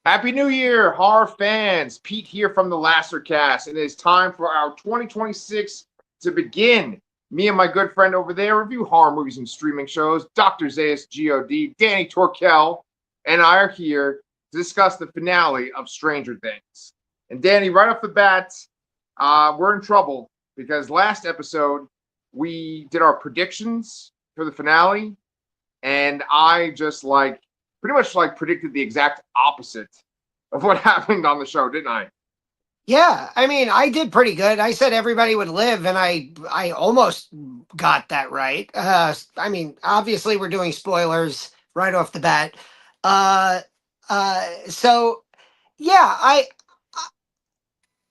Happy New Year, horror fans. Pete here from the Lastercast, and it is time for our 2026 to begin. Me and my good friend over there review horror movies and streaming shows. Dr. Zayas God, Danny Torkel, and I are here to discuss the finale of Stranger Things. And Danny, right off the bat, we're in trouble because last episode we did our predictions for the finale, and I just pretty much predicted the exact opposite of what happened on the show, didn't I? Yeah, I mean, I did pretty good. I said everybody would live, and I almost got that right. I mean, obviously we're doing spoilers right off the bat. Uh, so yeah,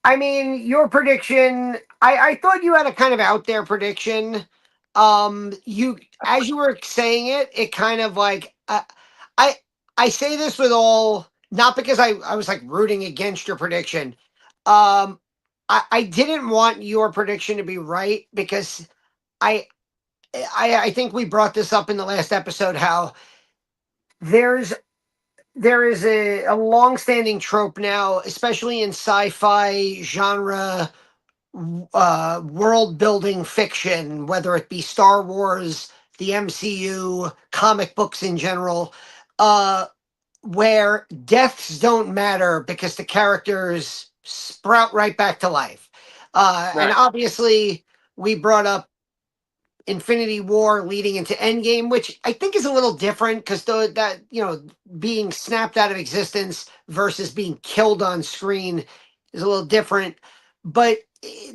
I mean, your prediction. I thought you had a kind of out there prediction. You as you were saying it, it kind of I I say this with all not because I was like rooting against your prediction. Um, I didn't want your prediction to be right because I I think we brought this up in the last episode how there's there is a long-standing trope now, especially in sci-fi genre world building fiction, whether it be Star Wars, the MCU, comic books in general, uh, where deaths don't matter because the characters sprout right back to life. And Right. obviously, we brought up Infinity War leading into Endgame, which I think is a little different because that being snapped out of existence versus being killed on screen is a little different. But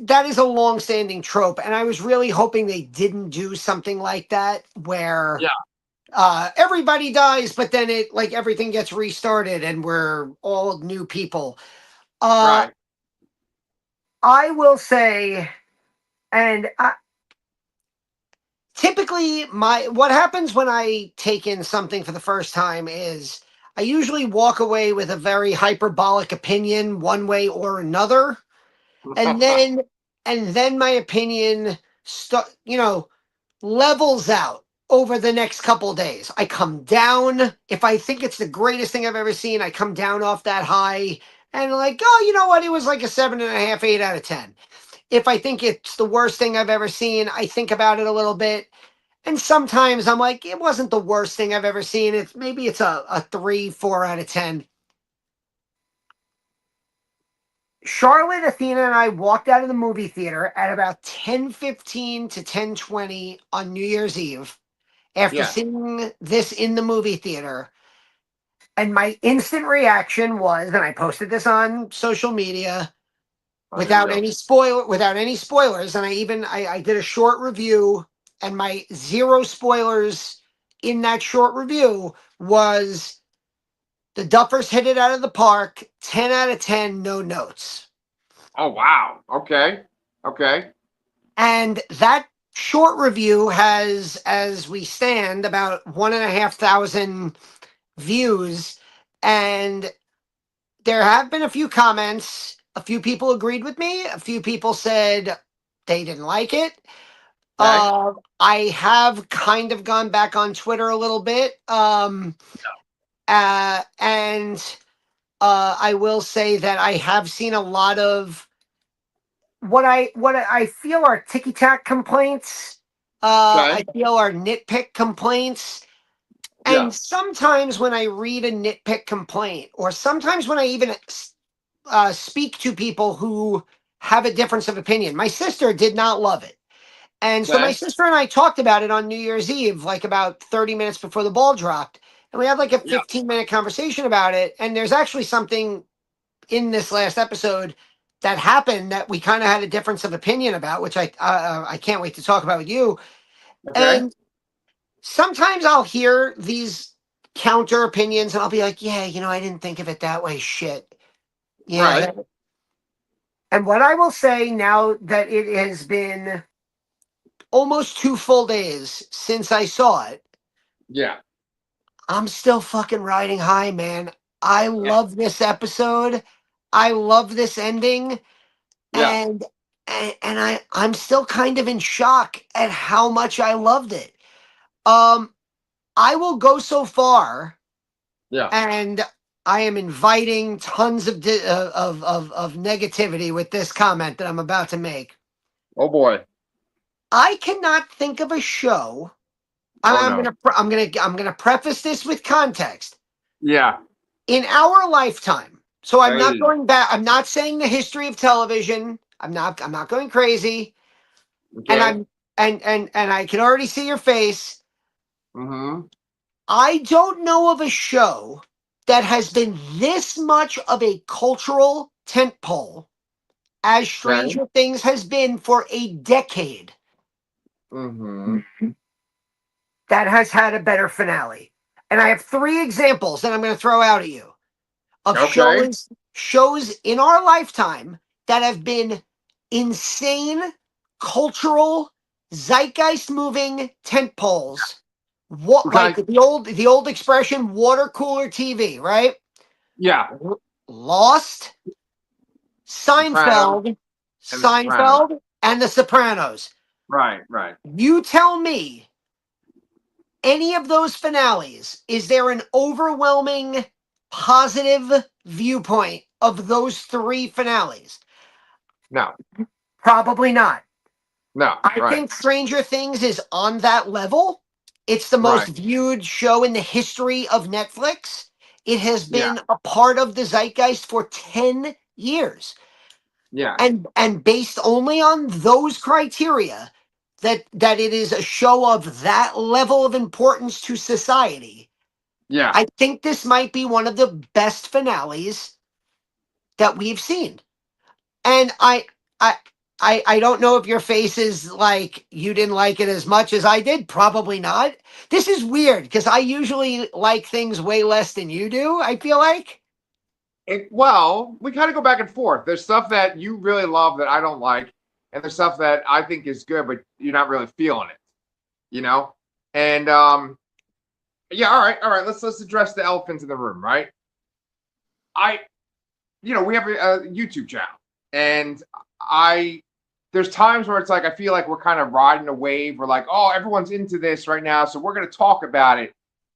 that is a long-standing trope, and I was really hoping they didn't do something like that where Yeah. everybody dies, but then it like everything gets restarted and we're all new people. Uh, Right. I will say, and typically my what happens when I take in something for the first time is I usually walk away with a very hyperbolic opinion one way or another, and then my opinion levels out over the next couple of days. I come down. If I think it's the greatest thing I've ever seen, I come down off that high and like, oh, you know what? It was like a 7.5, 8 out of 10. If I think it's the worst thing I've ever seen, I think about it a little bit. And sometimes I'm like, it wasn't the worst thing I've ever seen. It's a 3, 4 out of 10. Charlotte, Athena, and I walked out of the movie theater at about 10:15 to 10:20 on New Year's Eve after Yes. seeing this in the movie theater. And my instant reaction was, and I posted this on social media Oh, here we go. without any spoilers, and I did a short review, and my zero spoilers in that short review was the Duffers hit it out of the park, 10 out of 10, no notes. Oh, wow. Okay. Okay. And that short review has, as we stand, about 1,500 views. And there have been a few comments. A few people agreed with me. A few people said they didn't like it. Okay. I have kind of gone back on Twitter a little bit. And I will say that I have seen a lot of what I feel are ticky tack complaints. Okay. I feel are nitpick complaints. Yeah. And sometimes when I read a nitpick complaint, or sometimes when I even speak to people who have a difference of opinion, my sister did not love it. And so my Okay. sister and I talked about it on New Year's Eve, like about 30 minutes before the ball dropped. And we had like a Yeah. 15-minute conversation about it. And there's actually something in this last episode that happened that we kind of had a difference of opinion about, which I can't wait to talk about with you. Okay. And sometimes I'll hear these counter opinions and I'll be like, yeah, I didn't think of it that way. Shit. Yeah. Right. And what I will say now that it has been almost 2 full days since I saw it, Yeah. I'm still fucking riding high, man. I Yeah. love this episode. I love this ending. Yeah. And I'm still kind of in shock at how much I loved it. Um, I will go so far Yeah. and I am inviting tons of of negativity with this comment that I'm about to make. Oh boy. I cannot think of a show. Oh I'm no. gonna I'm gonna preface this with context. Yeah. In our lifetime, so I'm not Hey. going back. I'm not saying the history of television. I'm not going crazy. And Okay. I'm and I can already see your face. Mm-hmm. I don't know of a show that has been this much of a cultural tentpole as Okay. Stranger Things has been for a decade Mm-hmm. that has had a better finale. And I have three examples that I'm going to throw out at you of Okay. shows in our lifetime that have been insane cultural zeitgeist moving tent poles. What, like Okay. the old expression water cooler TV, right? Yeah. Lost, Sopranos Seinfeld, and The Sopranos. And The Sopranos. Right. Right. You tell me, any of those finales, is there an overwhelming positive viewpoint of those three finales? No. Probably not. No. I Right. think Stranger Things is on that level. It's the most Right. viewed show in the history of Netflix. It has Yeah. been a part of the zeitgeist for 10 years. Yeah. And based only on those criteria, that it is a show of that level of importance to society, Yeah. I think this might be one of the best finales that we've seen. And I I don't know if your face is like you didn't like it as much as I did. Probably not. This is weird because I usually like things way less than you do, I feel like. Well, we kind of go back and forth. There's stuff that you really love that I don't like, and there's stuff that I think is good, but you're not really feeling it, you know? And yeah, all right. Let's address the elephant in the room, right? I, we have a YouTube channel, and I there's times where it's like I feel like we're kind of riding a wave. We're like, oh, everyone's into this right now, so we're gonna talk about it.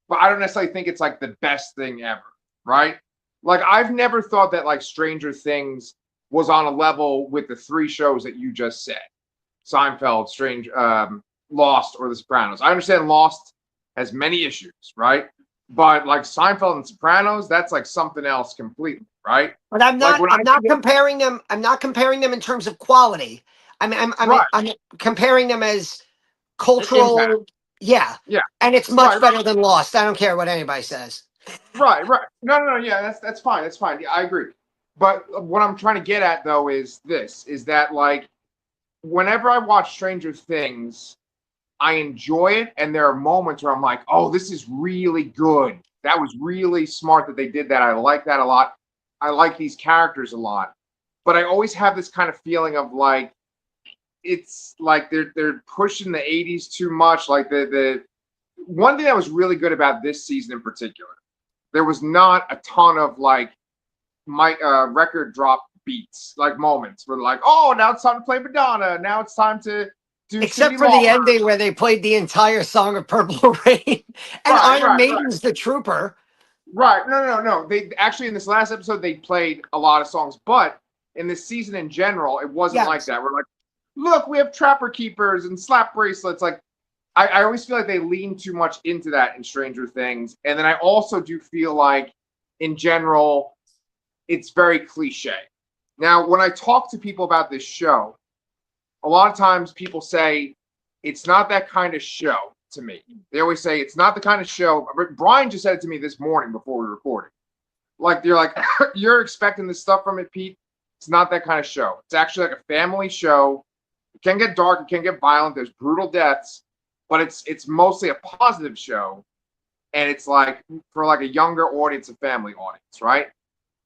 But I don't necessarily think it's like the best thing ever, right? Like I've never thought that like Stranger Things was on a level with the three shows that you just said. Seinfeld, Lost, or The Sopranos. I understand Lost has many issues, right? But like Seinfeld and Sopranos, that's like something else completely, right? But Like when I I'm not think of, comparing them. I'm not comparing them in terms of quality. right, I'm comparing them as impact, cultural. Yeah, yeah, and it's much right, better than Lost. I don't care what anybody says. right. No, yeah, that's fine, that's fine. Yeah, I agree. But what I'm trying to get at though is this: is that like whenever I watch Stranger Things, I enjoy it, and there are moments where I'm like, "Oh, this is really good. That was really smart that they did that. I like that a lot. I like these characters a lot." But I always have this kind of feeling of like it's like they're pushing the 80s too much. Like the one thing that was really good about this season in particular, there was not a ton of like my record drop beats, like moments where like, "Oh, now it's time to play Madonna. Now it's time to do Except Cyndi for the Lauper." ending where they played the entire song of Purple Rain and Right, Iron right, right. Maiden's The Trooper. Right. No. They actually in this last episode they played a lot of songs, but in this season in general, it wasn't like Yes. that. We're like, look, we have trapper keepers and slap bracelets. Like I always feel like they lean too much into that in Stranger Things. And then I also do feel like in general, it's very cliche. Now, when I talk to people about this show, a lot of times people say it's not that kind of show to me. They always say it's not the kind of show. Brian just said it to me this morning before we recorded. Like you're like you're expecting this stuff from it, Pete. It's not that kind of show. It's actually like a family show. It can get dark, it can get violent. There's brutal deaths, but it's mostly a positive show, and it's like for like a younger audience, a family audience, right?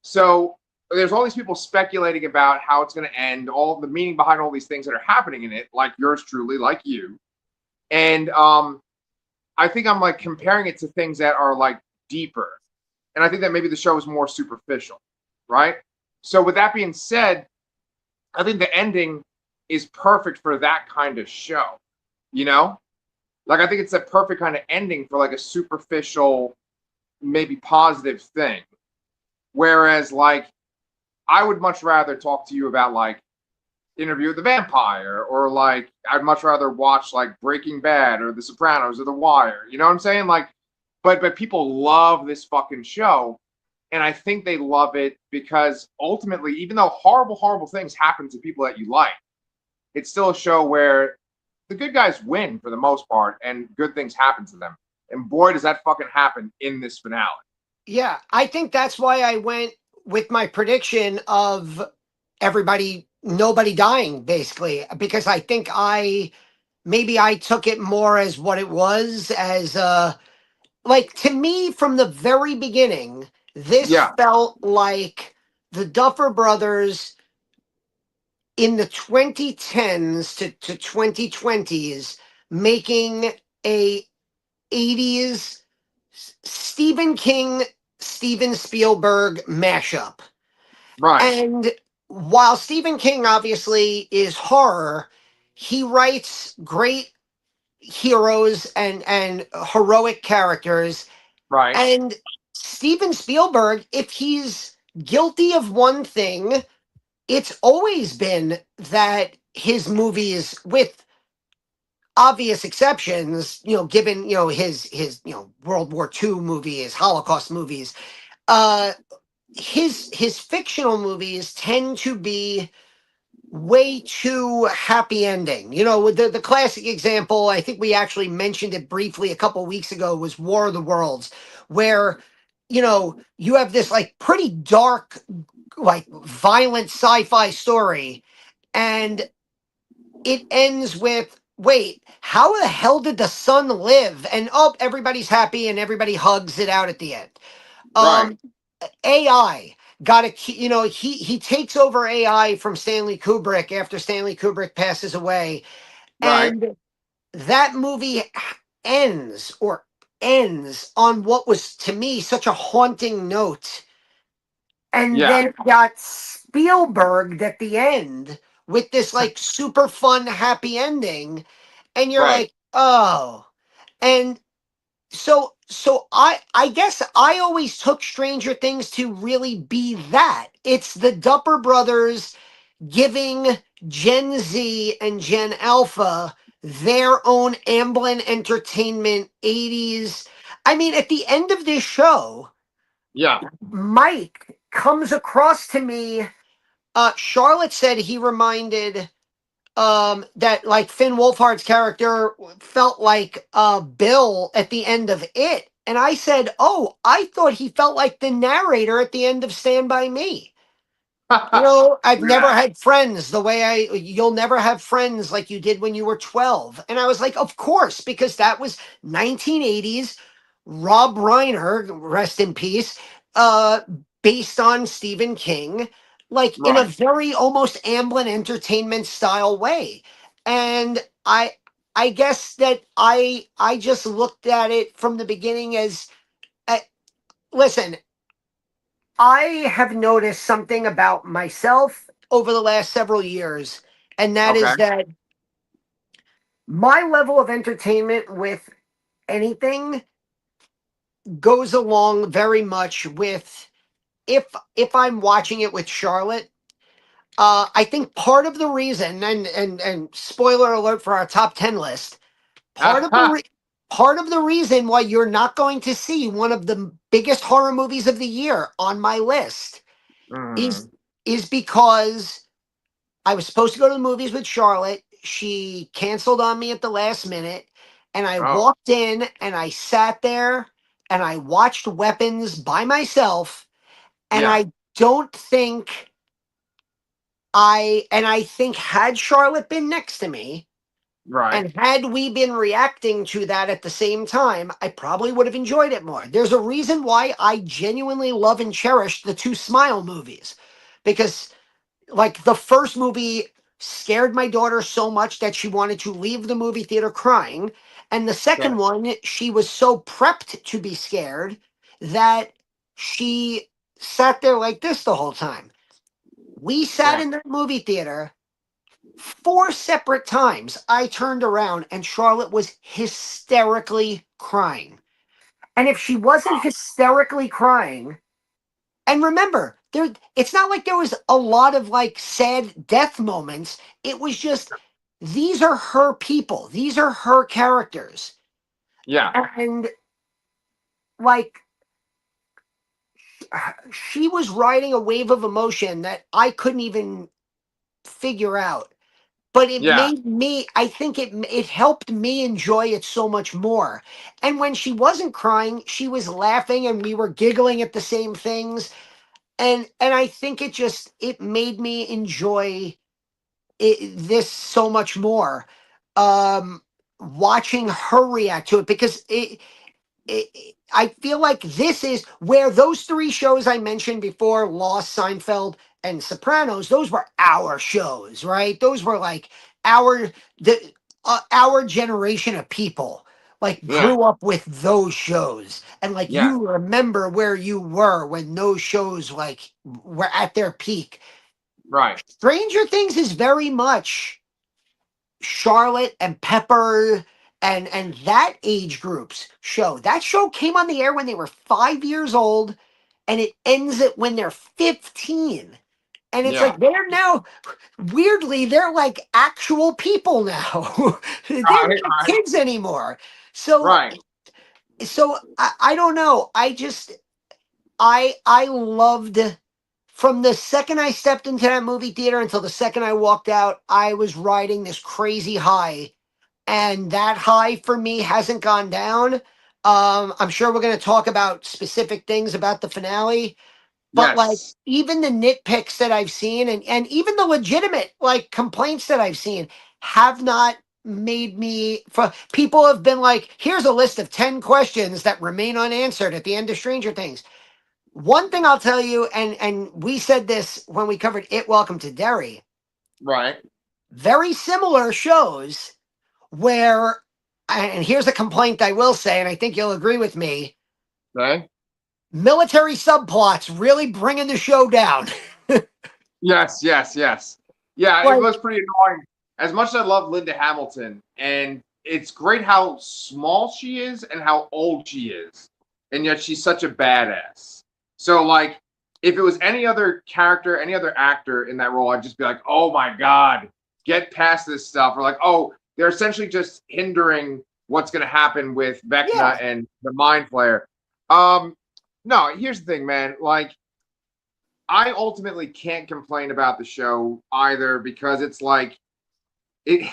So there's all these people speculating about how it's going to end, all the meaning behind all these things that are happening in it, like yours truly, like you. And I think I'm like comparing it to things that are like deeper. And I think that maybe the show is more superficial, right? So with that being said, I think the ending is perfect for that kind of show, you know? Like I think it's a perfect kind of ending for like a superficial, maybe positive thing. Whereas, like, I would much rather talk to you about, like, Interview with the Vampire, or, like, I'd much rather watch, like, Breaking Bad or The Sopranos or The Wire. You know what I'm saying? Like, but people love this fucking show, and I think they love it because ultimately, even though horrible things happen to people that you like, it's still a show where the good guys win for the most part, and good things happen to them. And boy, does that fucking happen in this finale. Yeah, I think that's why I went with my prediction of nobody dying, basically, because I think maybe I took it more as what it was, as like, to me, from the very beginning, this Yeah, felt like the Duffer Brothers in the 2010s to 2020s making a 80s Stephen King, Steven Spielberg mashup. right, And while Stephen King obviously is horror, he writes great heroes and heroic characters. right. And Steven Spielberg, if he's guilty of one thing, it's always been that his movies, with obvious exceptions, given his World War II movies, Holocaust movies, uh, his fictional movies tend to be way too happy ending. With the classic example, I think we actually mentioned it briefly a couple weeks ago, was War of the Worlds, where you have this like pretty dark, like violent sci-fi story, and it ends with, wait, how the hell did the son live? And oh, everybody's happy and everybody hugs it out at the end. Right, um AI got a he takes over AI from Stanley Kubrick after Stanley Kubrick passes away, right. and that movie ends on what was to me such a haunting note, and Yeah, then it got Spielberg at the end with this like super fun happy ending, and you're right. like, oh. And so I guess I always took Stranger Things to really be that. It's the Dupper Brothers giving Gen Z and Gen Alpha their own Amblin Entertainment 80s. I mean, at the end of this show, Yeah. Mike comes across to me. Charlotte said he reminded that like Finn Wolfhard's character felt like Bill at the end of It. And I said, oh, I thought he felt like the narrator at the end of Stand By Me. I've never Yeah. had friends the way you'll never have friends like you did when you were 12. And I was like, of course, because that was 1980s Rob Reiner, rest in peace, uh, based on Stephen King, like in a Right. very almost Amblin Entertainment style way. And I guess that I just looked at it from the beginning as, uh, listen, I have noticed something about myself over the last several years, and that Okay. is that my level of entertainment with anything goes along very much with, if I'm watching it with Charlotte. I think part of the reason, and spoiler alert for our top 10 list, part of the re- part of the reason why you're not going to see one of the biggest horror movies of the year on my list is Mhm. is because I was supposed to go to the movies with Charlotte. She canceled on me at the last minute. And I Oh, walked in and I sat there and I watched Weapons by myself. And yeah. I don't think I think, had Charlotte been next to me Right. and had we been reacting to that at the same time, I probably would have enjoyed it more. There's a reason why I genuinely love and cherish the two Smile movies, because like the first movie scared my daughter so much that she wanted to leave the movie theater crying, and the Okay. second one, she was so prepped to be scared that she sat there like this the whole time. We sat Yeah. in the movie theater four separate times. I turned around and Charlotte was hysterically crying, and if she wasn't hysterically crying, And remember, it's not like there was a lot of like sad death moments. It was just these are her people. These are her characters. Yeah. And like she was riding a wave of emotion that I couldn't even figure out. But it Yeah. made me, I think it helped me enjoy it so much more. And when she wasn't crying, she was laughing and we were giggling at the same things. And I think it made me enjoy this so much more. Um Watching her react to it because I feel like this is where those three shows I mentioned before, Lost, Seinfeld, and Sopranos, those were our shows, right? Those were like our our generation of people like Yeah. grew up with those shows and like Yeah. you remember where you were when those shows like were at their peak. Right. Stranger Things is very much Charlotte and Pepper and that age group's show. That show came on the air when they were 5 years old, and it ends it when they're 15. And it's Yeah. like they're now weirdly they're like actual people now. They're Right. not Right. kids anymore. So Right. I don't know. I loved from the second I stepped into that movie theater until the second I walked out, I was riding this crazy high. And that high for me hasn't gone down. I'm sure we're going to talk about specific things about the finale, but like Yes. even the nitpicks that I've seen and even the legitimate like complaints that I've seen have not made me for people have been like, here's a list of 10 questions that remain unanswered at the end of Stranger Things. One thing I'll tell you, and we said this when we covered It Welcome to Derry, Right. very similar shows where, and here's a complaint I will say, and I think you'll agree with me, Okay. military subplots really bringing the show down. Yes. Yes. Yes. Yeah. It Like, was pretty annoying. As much as I love Linda Hamilton, and it's great how small she is and how old she is, and yet she's such a badass. So, like, if it was any other character, any other actor in that role, I'd just be like, "Oh my god, get past this stuff." Or like, "Oh, they're essentially just hindering what's going to happen with yeah, Vecna and the Mind Flayer." Um, no, here's the thing, man. Like, I ultimately can't complain about the show either because it's like it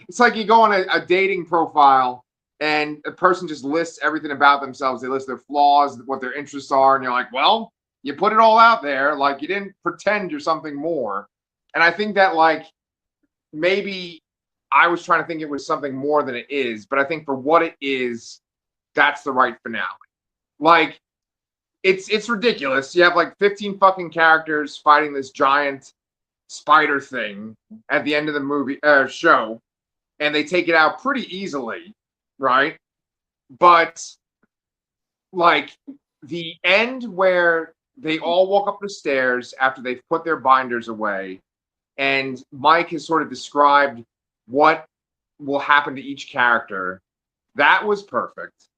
it's like you go on a dating profile and a person just lists everything about themselves. They list their flaws, what their interests are, and you're like, well, you put it all out there. Like you didn't pretend you're something more. And I think that like maybe I was trying to think it was something more than it is, but I think for what it is, that's the right finale. Like it's ridiculous. You have like 15 fucking characters fighting this giant spider thing at the end of the movie show, and they take it out pretty easily, right? But like the end where they all walk up the stairs after they've put their binders away, and Mike has sort of described what will happen to each character. That was perfect.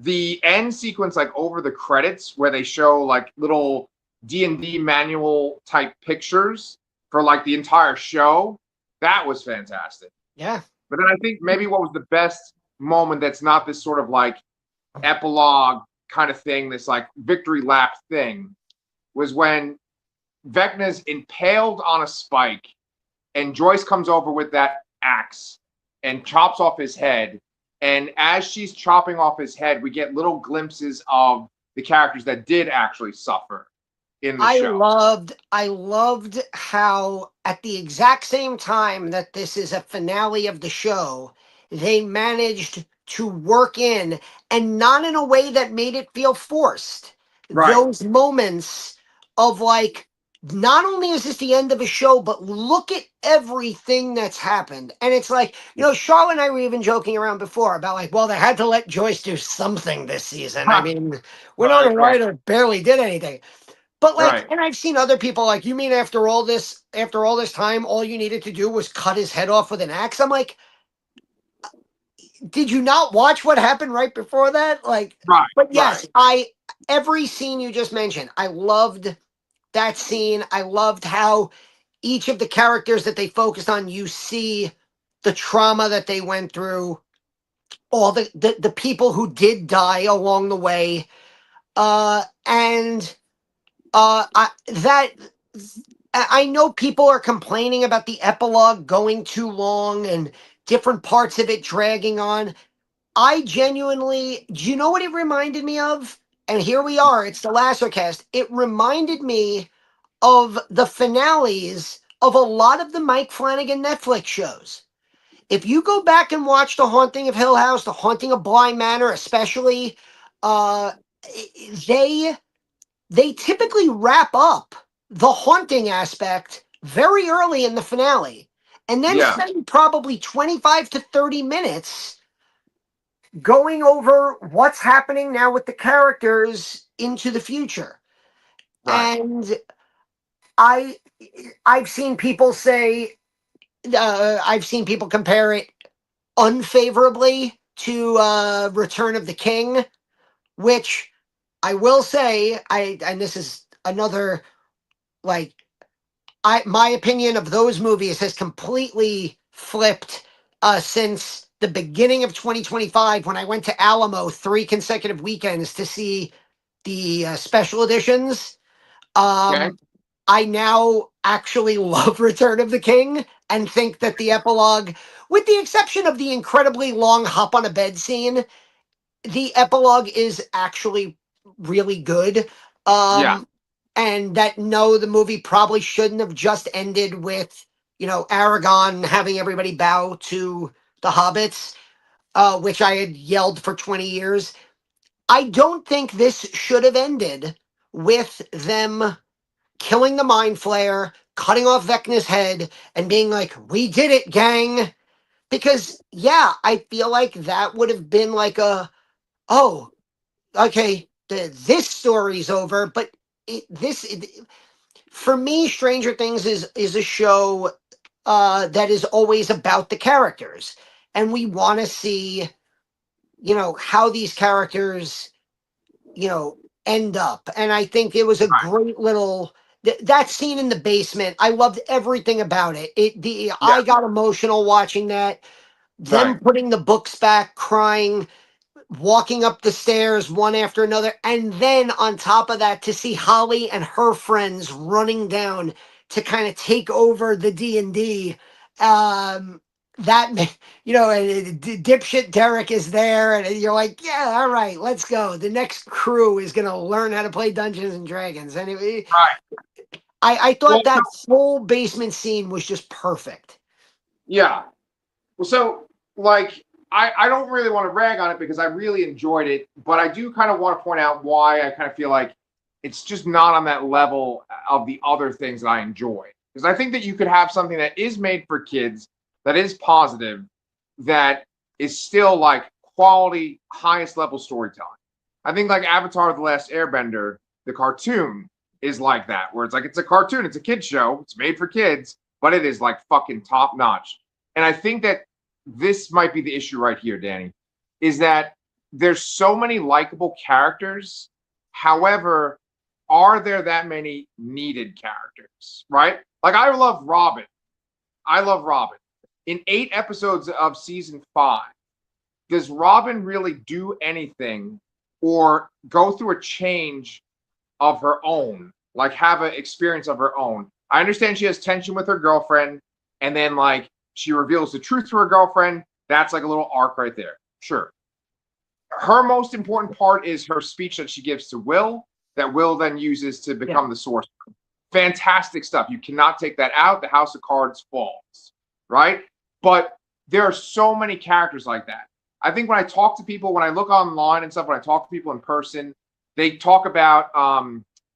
The end sequence, like over the credits, where they show like little D&D manual type pictures for like the entire show, that was fantastic. yeah. But then I think maybe what was the best moment that's not this sort of like epilogue kind of thing, this like victory lap thing, was when Vecna's impaled on a spike and Joyce comes over with that axe and chops off his head. And as she's chopping off his head, we get little glimpses of the characters that did actually suffer in the show. I loved how at the exact same time that this is a finale of the show, they managed to work in and not in a way that made it feel forced. Right. Those moments of like not only is this the end of a show, but look at everything that's happened. And it's like, Charlotte and I were even joking around before about like, well, they had to let Joyce do something this season. I mean, Winona Right, right, Ryder barely did anything. But like, right. and I've seen other people like, you mean after all this time, all you needed to do was cut his head off with an axe? I'm like, did you not watch what happened right before that? Like, Right, but right. yes, every scene you just mentioned. I loved that scene. I loved how each of the characters that they focused on, you see the trauma that they went through, all the people who did die along the way. And that I know people are complaining about the epilogue going too long and different parts of it dragging on. I genuinely, do you know what it reminded me of? And here we are, it's the Lacercast. It reminded me of the finales of a lot of the Mike Flanagan Netflix shows. If you go back and watch The Haunting of Hill House, The Haunting of Bly Manor, especially, uh, they they typically wrap up the haunting aspect very early in the finale, and then Yeah. spend probably 25 to 30 minutes going over what's happening now with the characters into the future. Right. And I I've seen people say I've seen people compare it unfavorably to Return of the King, which I will say and this is another, like, my opinion of those movies has completely flipped since the beginning of 2025 when I went to Alamo 3 consecutive weekends to see the special editions. Okay. I now actually love Return of the King and think that the epilogue, with the exception of the incredibly long hop on a bed scene, the epilogue is actually really good. Yeah. And that, no, the movie probably shouldn't have just ended with, Aragon having everybody bow to the hobbits, which I had yelled for 20 years. I don't think this should have ended with them killing the Mind Flayer, cutting off Vecna's head, and being like, "We did it, gang." Because, yeah, I feel like that would have been like oh, okay, this story's over. But for me, Stranger Things is a show that is always about the characters, and we want to see, how these characters, you know, end up. And I think it was a Right. great little that scene in the basement. I loved everything about it. Yeah. I got emotional watching that. Right. Them putting the books back, crying, walking up the stairs one after another, and then on top of that, to see Holly and her friends running down to kind of take over the D&D. That and dipshit Derek is there, and you're like, yeah, all right, let's go. The next crew is gonna learn how to play Dungeons and Dragons. Anyway, Right. I Well, thought that whole basement scene was just perfect. yeah. Well, so like I don't really want to rag on it because I really enjoyed it, but I do kind of want to point out why I kind of feel like it's just not on that level of the other things that I enjoy. Because I think that you could have something that is made for kids, that is positive, that is still like quality, highest level storytelling. I think like Avatar: The Last Airbender, the cartoon is like that, where it's like it's a cartoon, it's a kid show, it's made for kids, but it is like fucking top notch. And I think that this might be the issue right here, Danny, is that there's so many likable characters. However, are there that many needed characters, right? Like I love Robin. I love Robin. In 8 episodes of season 5, does Robin really do anything or go through a change of her own, like have an experience of her own? I understand she has tension with her girlfriend, and then like she reveals the truth to her girlfriend. That's like a little arc right there. Sure. Her most important part is her speech that she gives to Will, that Will then uses to become the sorcerer. Fantastic stuff. You cannot take that out. The House of Cards falls, right? But there are so many characters like that. I think when I talk to people, when I look online and stuff, when I talk to people in person, they talk about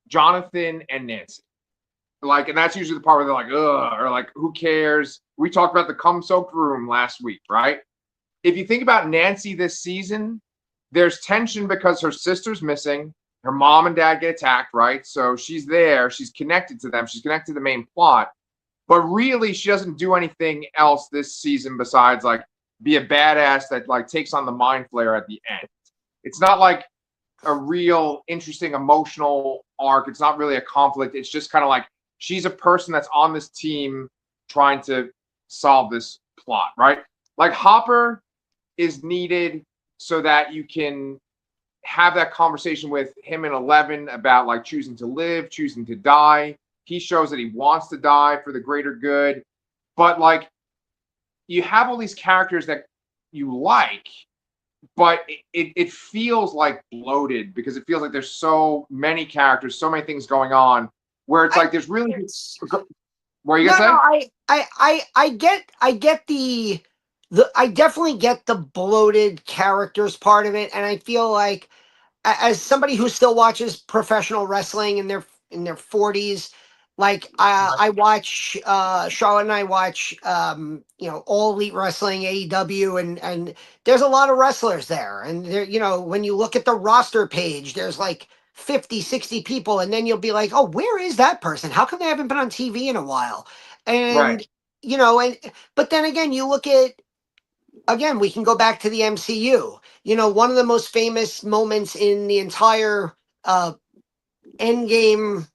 Jonathan and Nancy. Like, and that's usually the part where they're like, ugh, or like, who cares? We talked about the cum-soaked room last week, right? If you think about Nancy this season, there's tension because her sister's missing. Her mom and dad get attacked, right? So she's there. She's connected to them. She's connected to the main plot. But really, she doesn't do anything else this season besides like be a badass that like takes on the Mind Flayer at the end. It's not like a real interesting emotional arc. It's not really a conflict. It's just kind of like she's a person that's on this team trying to solve this plot, right? Like Hopper is needed so that you can have that conversation with him and Eleven about like choosing to live, choosing to die. He shows that he wants to die for the greater good. But like you have all these characters that you like, but it feels like bloated because it feels like there's so many characters, so many things going on where it's I like there's really it's what are you no, gonna say? I get the I definitely get the bloated characters part of it, and I feel like as somebody who still watches professional wrestling in their 40s, like I watch Charlotte and I watch All Elite Wrestling, AEW, and there's a lot of wrestlers there, and there, when you look at the roster page, there's like 50, 60 people, and then you'll be like, oh, where is that person? How come they haven't been on TV in a while? Right, And and but then again, you look at, again, we can go back to the MCU. One of the most famous moments in the entire uh, Endgame,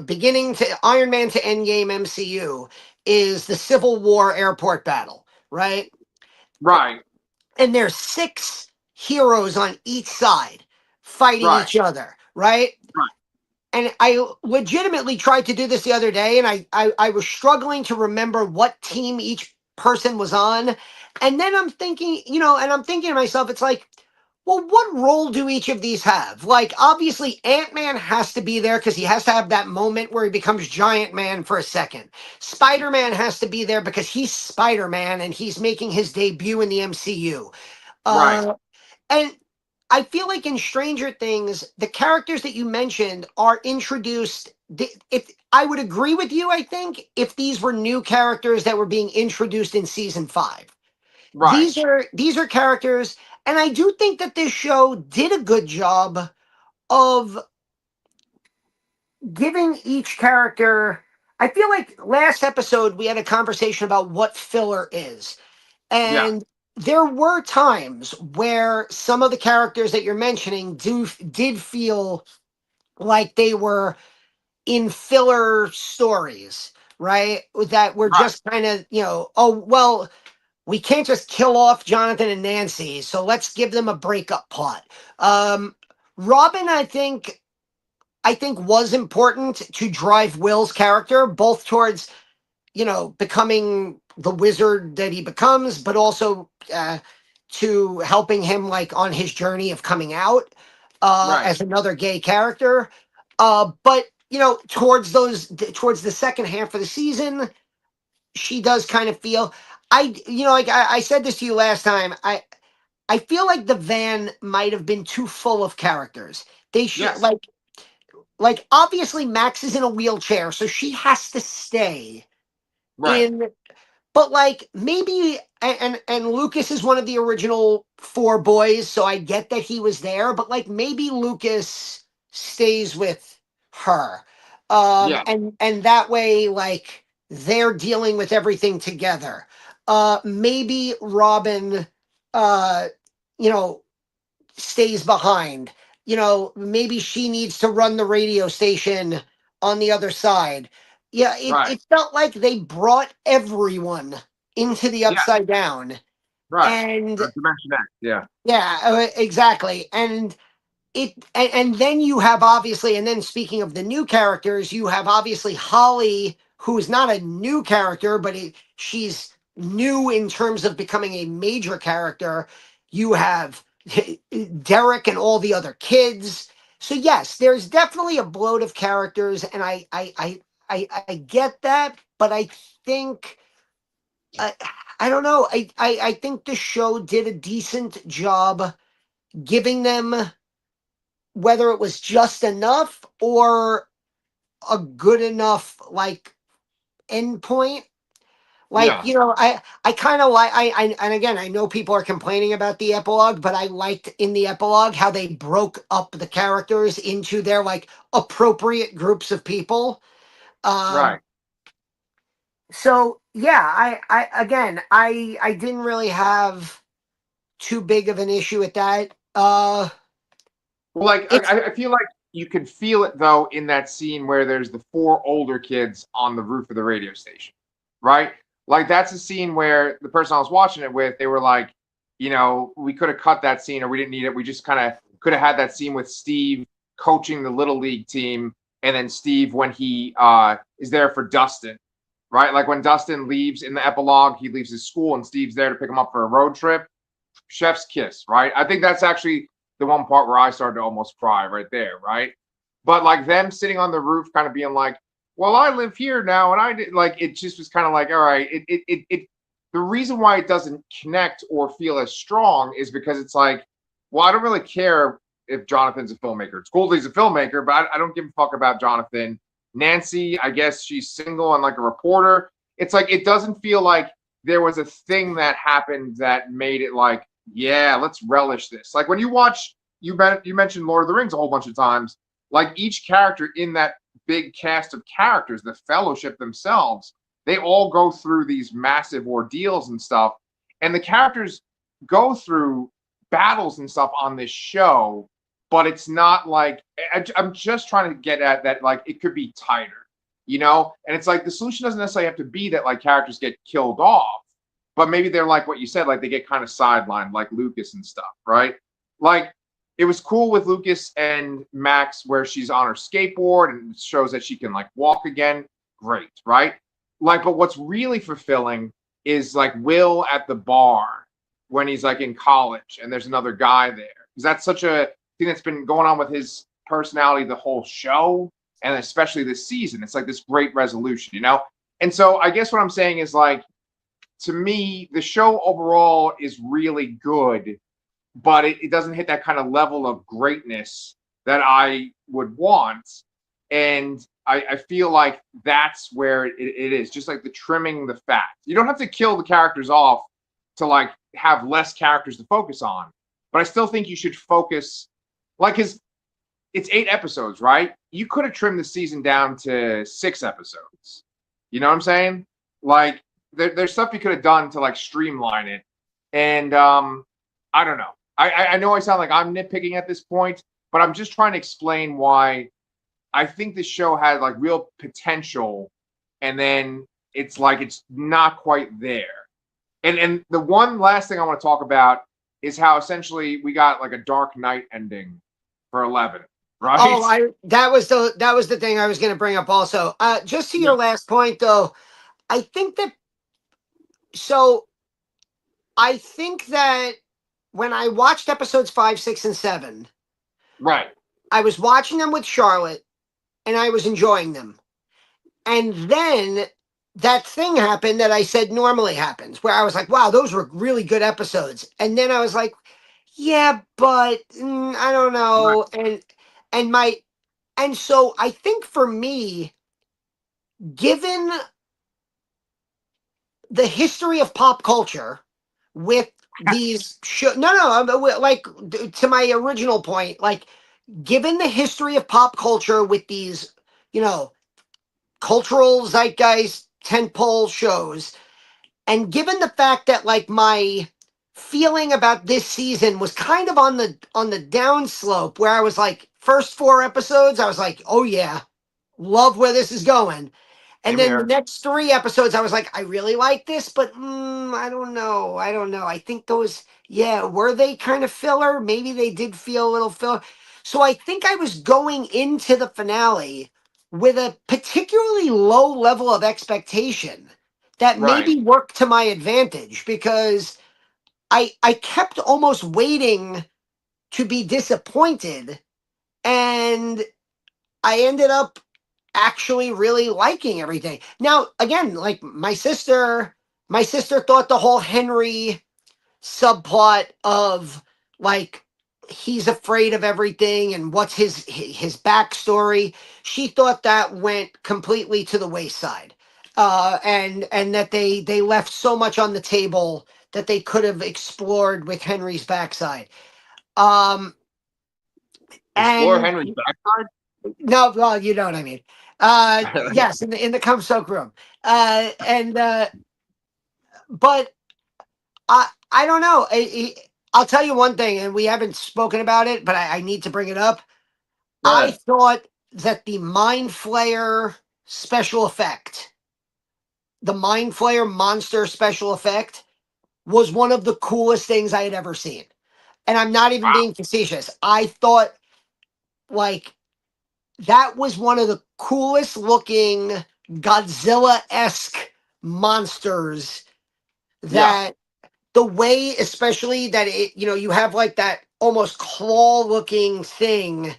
beginning to Iron Man to Endgame MCU is the Civil War airport battle, right? right, And there's six heroes on each side fighting right, each other, right? right, And I legitimately tried to do this the other day, and I was struggling to remember what team each person was on. And then I'm thinking, and I'm thinking to myself, it's like, well, what role do each of these have? Like, obviously, Ant-Man has to be there because he has to have that moment where he becomes Giant Man for a second. Spider-Man has to be there because he's Spider-Man and he's making his debut in the MCU. right. Uh, and I feel like in Stranger Things, the characters that you mentioned are introduced. If I would agree with you, I think if these were new characters that were being introduced in season 5, Right. these are characters, and I do think that this show did a good job of giving each character. I feel like last episode we had a conversation about what filler is. Yeah. And there were times where some of the characters that you're mentioning did feel like they were in filler stories, right? That were Right. just kind of, oh well, we can't just kill off Jonathan and Nancy, so let's give them a breakup plot. Robin, I think was important to drive Will's character, both towards becoming the wizard that he becomes, but also to helping him like on his journey of coming out Right. as another gay character. But towards the second half of the season, she does kind of feel. Like I said this to you last time. I feel like the van might have been too full of characters. They should Yes. like obviously Max is in a wheelchair, so she has to stay Right. in. But like maybe, and Lucas is one of the original four boys, so I get that he was there, but like maybe Lucas stays with her. Yeah. And that way like they're dealing with everything together. Maybe Robin uh you know stays behind. Maybe she needs to run the radio station on the other side. Yeah, Right. it felt like they brought everyone into the Yeah. upside down. Right. And Dimension X. Yeah. yeah, exactly. And then you have obviously, and then speaking of the new characters, you have obviously Holly, who's not a new character, but she's new in terms of becoming a major character. You have Derek and all the other kids. So yes, there's definitely a bloat of characters, and I get that, but I think I I don't know. I think the show did a decent job giving them, whether it was just enough or a good enough like endpoint. Like, Yeah. I kind of like, and again, I know people are complaining about the epilogue, but I liked in the epilogue how they broke up the characters into their like appropriate groups of people. Right. So yeah, I didn't really have too big of an issue with that. Well, like It's I feel like you can feel it though in that scene where there's the four older kids on the roof of the radio station, right? Like that's a scene where the person I was watching it with, they were like, we could have cut that scene or we didn't need it. We just kind of could have had that scene with Steve coaching the little league team, and then Steve when he is there for Dustin, right? Like when Dustin leaves in the epilogue, he leaves his school and Steve's there to pick him up for a road trip. Chef's kiss, right? I think that's actually the one part where I started to almost cry right there, right? But like them sitting on the roof, kind of being like, "Well, I live here now," and I did like it. Just was kind of like, all right, it. The reason why it doesn't connect or feel as strong is because it's like, well, I don't really care if Jonathan's a filmmaker. It's cool that he's a filmmaker, but I don't give a fuck about Jonathan. Nancy, I guess she's single and like a reporter. It's like it doesn't feel like there was a thing that happened that made it like, yeah, let's relish this. Like when you watch, you mentioned Lord of the Rings a whole bunch of times. Like each character in that big cast of characters, the Fellowship themselves, they all go through these massive ordeals and stuff, and the characters go through battles and stuff on this show. But it's not like I'm just trying to get at that. Like it could be tighter, and it's like the solution doesn't necessarily have to be that like characters get killed off, but maybe they're like what you said, like they get kind of sidelined, like Lucas and stuff, right? Like it was cool with Lucas and Max where she's on her skateboard and it shows that she can like walk again. Great, right? Like, but what's really fulfilling is like Will at the bar when he's like in college and there's another guy there. Because that's such a thing that's been going on with his personality the whole show and especially this season. It's like this great resolution. And so I guess what I'm saying is like, to me, the show overall is really good, but it doesn't hit that kind of level of greatness that I would want. And I feel like that's where it is, just like the trimming the fat. You don't have to kill the characters off to like have less characters to focus on, but I still think you should focus, like, because it's 8 episodes, right? You could have trimmed the season down to 6 episodes. You know what I'm saying? Like, there's stuff you could have done to like streamline it, and I don't know. I know I sound like I'm nitpicking at this point, but I'm just trying to explain why I think the show had like real potential, and then it's like it's not quite there. And the one last thing I want to talk about is how essentially we got like a Dark Knight ending for 11, right? Oh, I that was the thing I was going to bring up also. Just to Yeah. your last point though, I think that so I think that when I watched episodes 5, 6, and 7, Right. I was watching them with Charlotte and I was enjoying them. And then that thing happened that I said normally happens, where I was like, wow, those were really good episodes. And then I was like, yeah, but I don't Right. know. And my and so I think for me, given the history of pop culture with these like to my original point, like given the history of pop culture with these, you know, cultural zeitgeist tentpole shows, and given the fact that like my feeling about this season was kind of on the downslope, where I was like, first 4 episodes I was like, oh yeah, love where this is going. And Same then the here. next 3 episodes, I was like, I really like this, but I don't know. I don't know. I think those, yeah, were they kind of filler? Maybe they did feel a little filler. So I think I was going into the finale with a particularly low level of expectation that Right. maybe worked to my advantage, because I kept almost waiting to be disappointed, and I ended up actually really liking everything. Now, again, like my sister thought the whole Henry subplot of like he's afraid of everything and what's his backstory, she thought that went completely to the wayside. And that they left so much on the table that they could have explored with Henry's backside. Um Explore and Henry's backside. No, well, you know what I mean. Yes, in the cum soak room. And but I don't know. I'll tell you one thing, and we haven't spoken about it, but I need to bring it up. Go I ahead. thought that Mind Flayer special effect, the Mind Flayer monster special effect, was one of the coolest things I had ever seen. And I'm not even Wow. being facetious. I thought like that was one of the coolest looking Godzilla esque monsters Yeah. that the way, especially that it, you have like that almost claw looking thing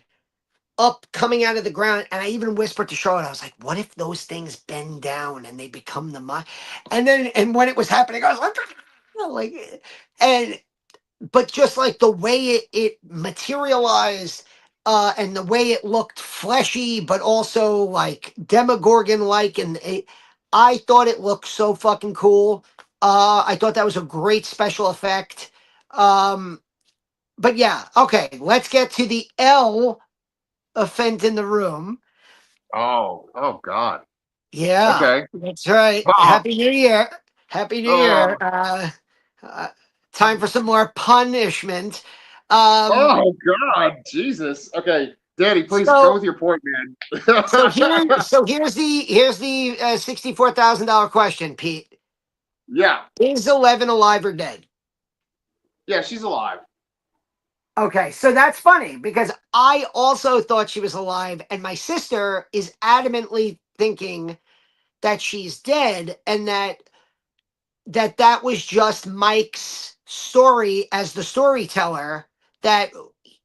up coming out of the ground. And I even whispered to Charlotte, I was like, what if those things bend down and they become the mind? And when it was happening, I was like, like, and but just like the way it materialized, and the way it looked fleshy but also like demogorgon like, and I thought it looked so fucking cool. I thought that was a great special effect. um but yeah, okay, let's get to the elephant in the room. Oh God. Yeah, Okay. that's right. Oh, Happy New Year. Happy New Year. oh, Uh Time for some more punishment. um oh God, Jesus. Okay, Danny, please go so with your point, man. here's the $64,000 question, Pete. Yeah, Is 11 alive or dead? yeah, she's alive. Okay, so that's funny because I also thought she was alive, and my sister is adamantly thinking that she's dead, and that was just Mike's story as the storyteller, that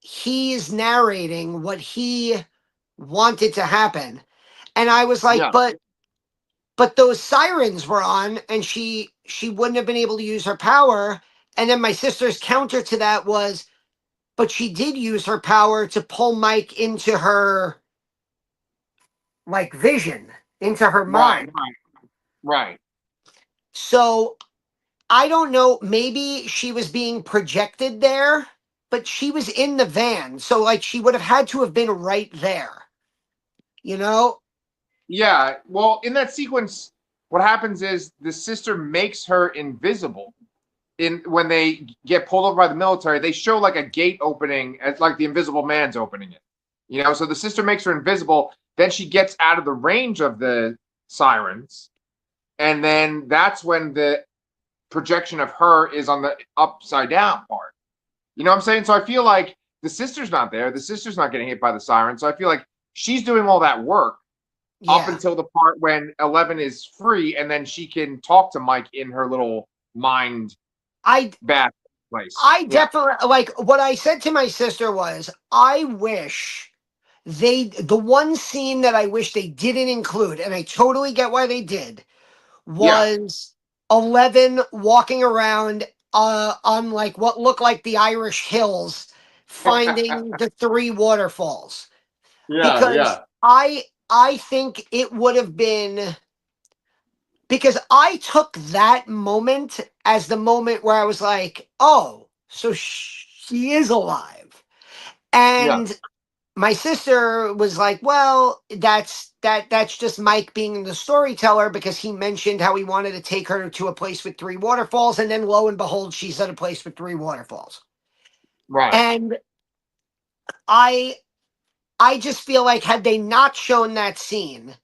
he's narrating what he wanted to happen. And I was like, Yeah, but those sirens were on, and she wouldn't have been able to use her power. And then my sister's counter to that was, but she did use her power to pull Mike into her like vision, into her right, mind. right, right. So I don't know, maybe she was being projected there, but she was in the van. So like she would have had to have been right there, you know? Yeah. Well, in that sequence, what happens is the sister makes her invisible. In when they get pulled over by the military, they show like a gate opening as like the Invisible Man's opening it. So the sister makes her invisible. Then she gets out of the range of the sirens, and then that's when the projection of her is on the upside down part. You know what I'm saying? So I feel like the sister's not there. The sister's not getting hit by the siren. So I feel like she's doing all that work up Yeah. until the part when 11 is free, and then she can talk to Mike in her little mind I bath place. I Yeah. definitely, like, what I said to my sister was, I wish the one scene that I wish they didn't include, and I totally get why they did, Yeah. was 11 walking around on like what looked like the Irish hills, finding the three waterfalls. Yeah. Because Yeah. I think it would have been, because I took that moment as the moment where I was like, oh, so she is alive. Yeah. And my sister was like, well, that's just Mike being the storyteller, because he mentioned how he wanted to take her to a place with three waterfalls, and then lo and behold, she's at a place with three waterfalls. Right. And I I just feel like, had they not shown that scene,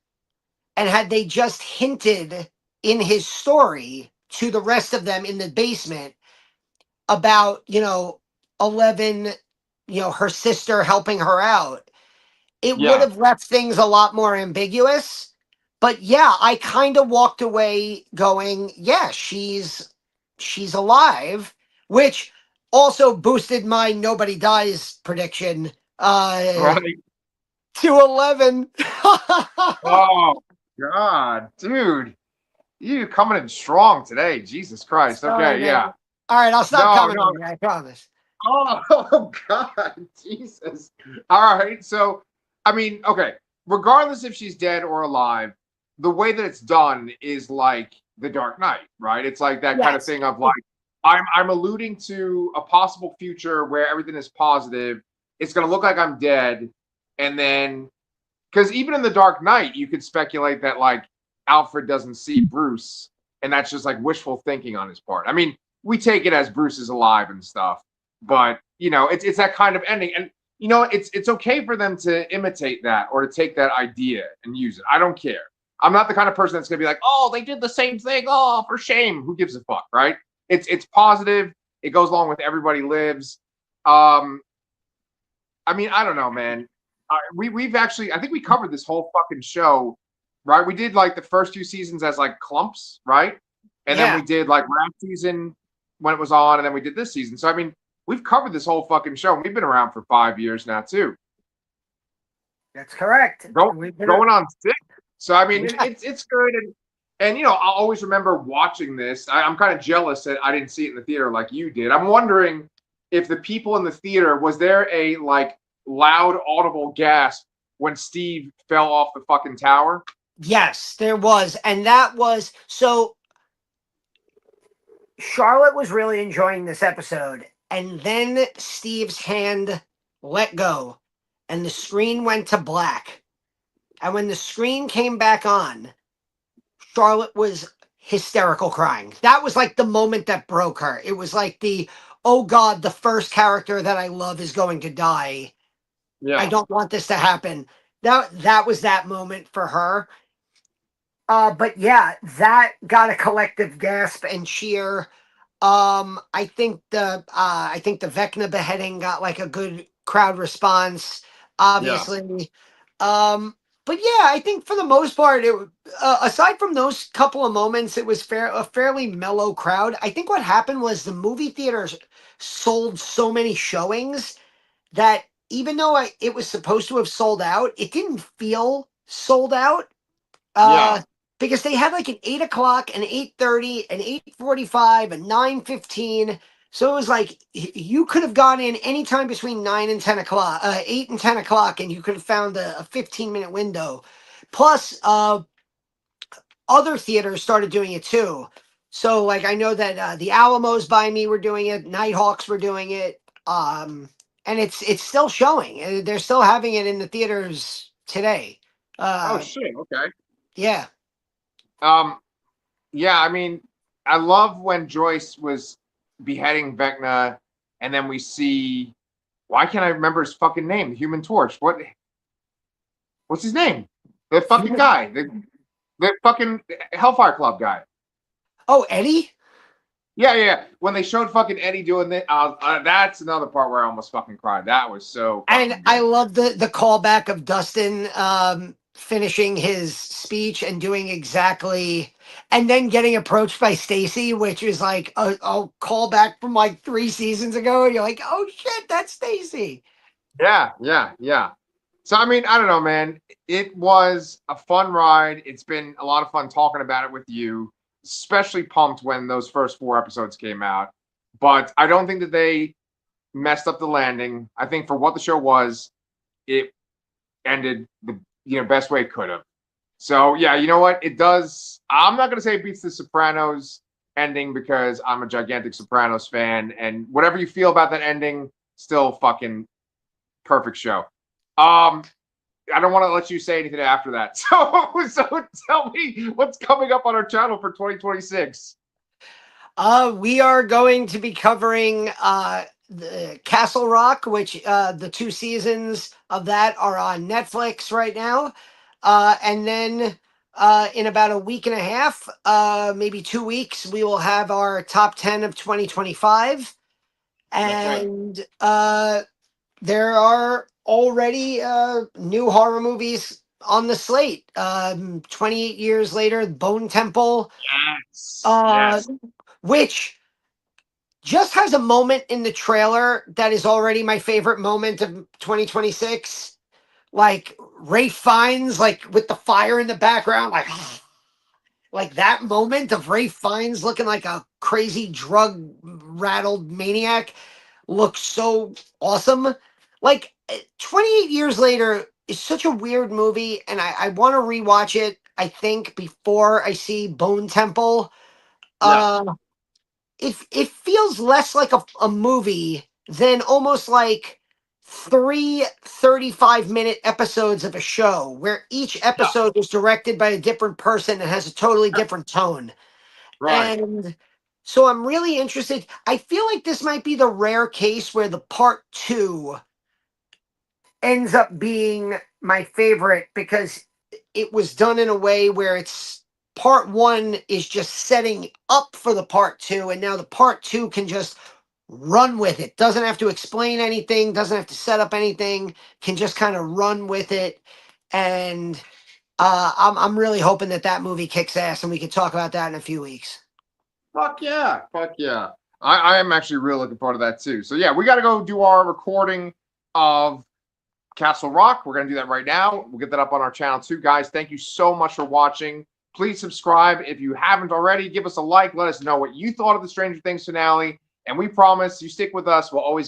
and had they just hinted in his story to the rest of them in the basement about, 11, her sister helping her out, it would Yeah. have left things a lot more ambiguous. But yeah, I kind of walked away going, yeah, she's alive, which also boosted my nobody dies prediction Right. to 11. Oh God, dude, you coming in strong today. Jesus Christ. Sorry, Okay. Yeah. man. All right, I'll stop No. coming No. on you, I promise. Oh God, Jesus. All right. So, I mean, okay. Regardless if she's dead or alive, the way that it's done is like The Dark Knight, right? It's like that kind of Yes. thing of like I'm alluding to a possible future where everything is positive. It's gonna look like I'm dead, and then because even in The Dark Knight, you could speculate that like Alfred doesn't see Bruce, and that's just like wishful thinking on his part. I mean, we take it as Bruce is alive and stuff. But it's that kind of ending, and it's okay for them to imitate that or to take that idea and use it. I don't care. I'm not the kind of person that's gonna be like, oh, they did the same thing. Oh, for shame. Who gives a fuck, right? It's positive. It goes along with Everybody Lives. I mean, I don't know, man. We've actually, I think we covered this whole fucking show, right? We did like the first two seasons as like clumps, right? And then we Yeah, did like last season when it was on, and then we did this season. So I mean, we've covered this whole fucking show. We've been around for 5 years now too. that's correct. Go, We've been going on six. So I mean, yeah. it's good, and I'll always remember watching this. I'm kind of jealous that I didn't see it in the theater like you did. I'm wondering if the people in the theater, was there a like loud audible gasp when Steve fell off the fucking tower? Yes, there was, and that was so. Charlotte was really enjoying this episode, and then Steve's hand let go, and the screen went to black. And when the screen came back on, Charlotte was hysterical crying. That was like the moment that broke her. It was like oh God, the first character that I love is going to die. I Yeah, don't want this to happen. That was that moment for her. But yeah, that got a collective gasp and cheer. I think the Vecna beheading got like a good crowd response, yeah. obviously. But yeah, I think for the most part, aside from those couple of moments, it was a fairly mellow crowd. I think what happened was the movie theaters sold so many showings that even though it was supposed to have sold out, it didn't feel sold out. Yeah. Because they had like an 8 o'clock, an 8:30, an 8:45, a 9:15. So it was like you could have gone in anytime between 9 and 10 o'clock, 8 and 10 o'clock, and you could have found a 15-minute window. Plus, other theaters started doing it too. So like I know that the Alamos by me were doing it, Nighthawks were doing it, and it's still showing. They're still having it in the theaters today. Oh Uh, shit. Okay. yeah. Um. Yeah. I mean, I love when Joyce was beheading Vecna, and then we see. Why can't I remember his fucking name? The Human Torch. What's his name? The fucking guy. The fucking Hellfire Club guy. Oh, Eddie? Yeah, yeah, yeah. When they showed fucking Eddie doing that, that's another part where I almost fucking cried. That was so And fucking I good. love the callback of Dustin finishing his speech and doing exactly, and then getting approached by Stacy, which is like a callback from like 3 seasons ago. And you're like, oh shit, that's Stacy. Yeah, yeah, yeah. So I mean, I don't know, man. It was a fun ride. It's been a lot of fun talking about it with you. Especially pumped when those first 4 episodes came out. But I don't think that they messed up the landing. I think for what the show was, it ended the best way it could have. So yeah, you know what? It does. I'm not gonna say it beats the Sopranos ending because I'm a gigantic Sopranos fan, and whatever you feel about that ending, still fucking perfect show. I don't want to let you say anything after that. So tell me what's coming up on our channel for 2026. We are going to be covering the Castle Rock, which the 2 seasons of that are on Netflix right now. And then in about a week and a half, maybe 2 weeks, we will have our top 10 of 2025. That's right. And there are already new horror movies on the slate. 28 years later, Bone Temple, Yes. uh, Yes. which just has a moment in the trailer that is already my favorite moment of 2026. Like Ray Fiennes, like with the fire in the background, like that moment of Ray Fiennes looking like a crazy drug rattled maniac looks so awesome. Like 28 years later is such a weird movie, and I want to rewatch it. I think before I see Bone Temple. Yeah. Uh, it feels less like a movie than almost like 3 35-minute episodes of a show where each Yeah. episode is directed by a different person and has a totally different tone. Right. And So I'm really interested. I feel like this might be the rare case where the part two ends up being my favorite because it was done in a way where it's part one is just setting up for the part two, and now the part two can just run with it. Doesn't have to explain anything, doesn't have to set up anything, can just kind of run with it. And I'm really hoping that that movie kicks ass, and we can talk about that in a few weeks. Fuck yeah. Fuck yeah. I am actually really looking forward to that too. So yeah, we got to go do our recording of Castle Rock. We're going to do that right now. We'll get that up on our channel too. Guys, thank you so much for watching. Please subscribe if you haven't already. Give us a like. Let us know what you thought of the Stranger Things finale. And we promise you stick with us. We'll always